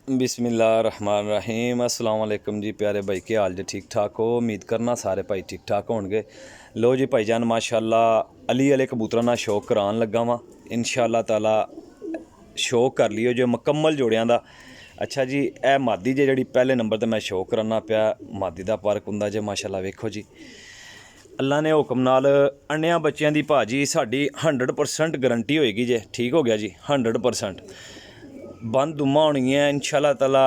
बिस्मिल्लाहिर्रहमानिर्रहीम अस्सलाम वालेकुम जी प्यारे भाई, क्या हाल जी? ठीक ठाक हो? उम्मीद करना सारे भाई ठीक ठाक होणगे। लो जी भाईजान, माशाअल्लाह अली वाले कबूतरां दा शौक करान लगा वां। इंशाअल्लाह ताला शौक कर लियो जो मुकम्मल जोड़ियां दा। अच्छा जी, ए मादी जे जिहड़ी पहले नंबर ते मैं शौक कराना पिया, मादी दा फर्क हुंदा जे। माशाअल्लाह वेखो जी, अल्लाह ने हुक्म नाल अन्नियां बच्चियां दी भाजी साडी 100% गारंटी होएगी जे। ठीक हो गया जी, 100% बंद दुम्मा होनियां इंशाअल्लाह ताला।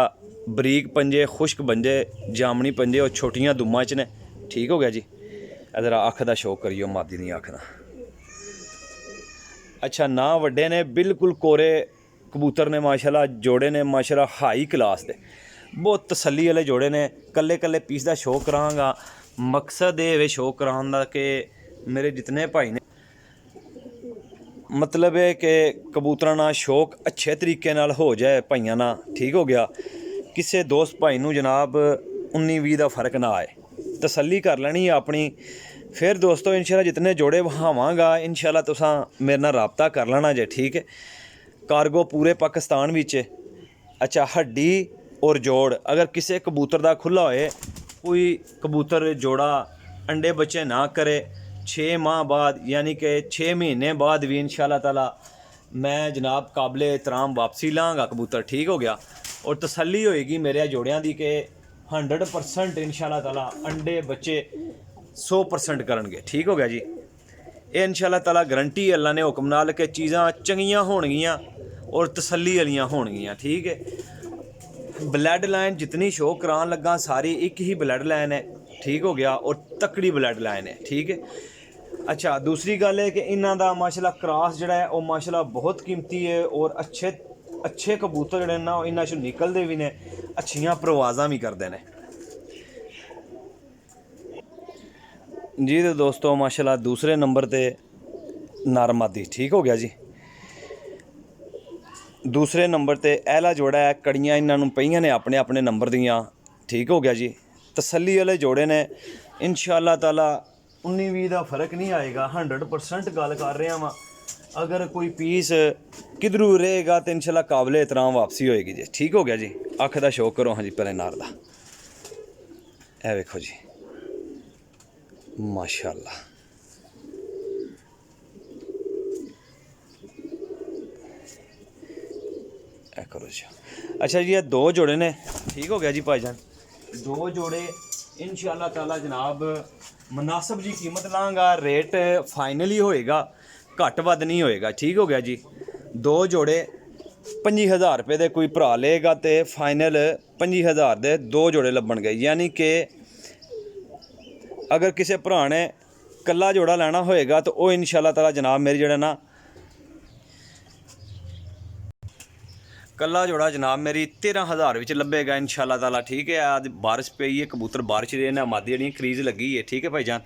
बरीक पंजे, खुश्क पंजे, जामनी पंजे और छोटियां दुम्मा च ने। ठीक हो गया जी। इधर अख दा शौक करियो मादी दी अख दा। अच्छा, ना वड्डे ने, बिल्कुल कोरे कबूतर ने माशाअल्लाह। जोड़े ने माशाअल्लाह हाई क्लास दे, बहुत तसल्ली वाले जोड़े ने। कल्ले कल्ले पीस दा शौक करांगा। मकसद ये शौक कराने दा कि मेरे जितने भाई ने, मतलब है कि कबूतरां नाल शौक अच्छे तरीके नाल हो जाए भाइयां ना। ठीक हो गया। किसी दोस्त भाई नूं जनाब 19-20 दा फर्क ना आए, तसल्ली कर लैनी अपनी। फिर दोस्तों इंशाअल्लाह जितने जोड़े वहावांगा इंशाअल्लाह तुसां मेरे नाल राबता कर लेना जे। ठीक है, कार्गो पूरे पाकिस्तान विच। अच्छा, हड्डी और जोड़ अगर किसी कबूतर दा खुला होए, कोई कबूतर जोड़ा अंडे बच्चे ना करे 6 माह बाद, यानी कि 6 महीने बाद भी इंशाअल्लाह ताला मैं जनाब काबिले एहतराम वापसी लाँगा कबूतर। ठीक हो गया। और तसल्ली होएगी मेरे जोड़ियां दी कि 100% इंशाअल्लाह ताला अंडे बच्चे 100% करनगे। ठीक हो गया जी। ये इंशाअल्लाह ताला गारंटी अल्लाह ने हुक्म नाल कि चीज़ां चंगियां होणगियां और तसल्ली वालियां होणगियां। ठीक है। ब्लड लाइन जितनी शो करान लगा सारी एक ही ब्लड लाइन है। ठीक हो गया। और तकड़ी ब्लड लाइन है। ठीक है। अच्छा, दूसरी गल है कि इन्हां दा माशाअल्लाह क्रॉस जिहड़ा है वो माशाअल्लाह बहुत कीमती है। और अच्छे कबूतर जिहड़े ना इन्हां चों निकलदे भी ने, अच्छियां परवाज़ां भी करदे ने जी। तो दोस्तों माशाअल्लाह दूसरे नंबर ते नारमादी। ठीक हो गया जी। दूसरे नंबर ते एला जोड़ा है, कड़ियाँ इन्हां नूं पईयां ने अपने अपने नंबर दियां। ठीक हो गया जी। तसल्ली वाले जोड़े ने इंशाअल्लाह ताला 19-20 का फर्क नहीं आएगा। 100% गल कर रहा वां। अगर कोई पीस किधरू रहेगा तो इंशाअल्लाह काबिले एहतराम वापसी होएगी जी। ठीक हो गया जी। अख दा शौक करो हाँ जी पहले नार दा। ए वेखो जी माशाअल्लाह। ए करो जी। अच्छा जी, ये 2 जोड़े ने। ठीक हो गया जी भाईजान, 2 जोड़े इंशाअल्लाह ताला जनाब मुनासिब जी कीमत लाँगा। रेट फाइनल ही होएगा, घट वध नहीं होएगा। ठीक हो गया जी। 2 जोड़े 25,000 रुपये दे कोई भरा लेगा तो फाइनल 25,000 दे 2 जोड़े लब्बन गए। यानी कि अगर किसी भरा ने कल्ला जोड़ा लेना होएगा तो वह इंशाअल्लाह ताला जनाब मेरी जोड़ा ना कल्ला जोड़ा जनाब मेरी 13,000 विच लब्भेगा इंशाअल्लाह ताला। ठीक है। आज बारिश पई है, कबूतर बारिश दे ने, मादी जेहड़ी क्रीज लगी है। ठीक है भाईजान,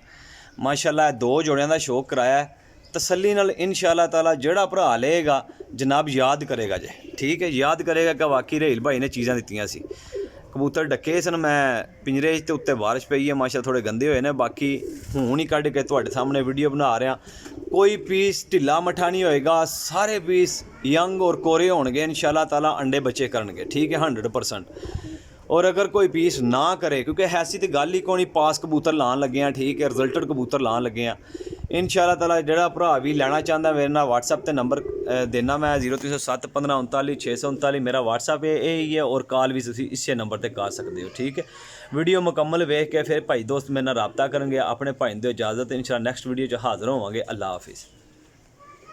माशाअल्लाह 2 जोड़ियां दा शौक कराया है तसल्ली नाल। इंशाअल्लाह ताला जेड़ा भरा लेगा जनाब याद करेगा जे। ठीक है, याद करेगा कि वाकई रेल भाई ने चीज़ां दित्तियां सी। कबूतर डके सन, मैं पिंजरे ते उत्ते बारिश पई है माशा थोड़े गंदे होए ने। बाकी हुण ही कढ़ के तुहाडे सामने वीडियो बना रहा। कोई पीस ढिला मठा नहीं होएगा, सारे पीस यंग और कोरे होणगे इंशाअल्लाह ताला, अंडे बच्चे करनगे। ठीक है, 100%। और अगर कोई पीस ना करे, क्योंकि ऐसी तो गल ही कोई पास कबूतर लान लगे हैं। ठीक है, रिजल्टेड कबूतर लान लगे हैं इंशाअल्लाह ताला। जिहड़ा भरा भी लैना चाहता मेरे नाल व्हाट्सएप ते नंबर देना मैं 0307 15 39 639 मेरा व्हाट्सएप है यही है। और कॉल भी तुसीं इसे नंबर पर कर सकते हो। ठीक है। वीडियो मुकम्मल वेख के फिर भाई दोस्त मेरे नाल राबता करेंगे। अपने भाई दो इजाज़त, इंशाअल्लाह नैक्सट वीडियो च हाज़र होवांगे। अल्लाह हाफिज़।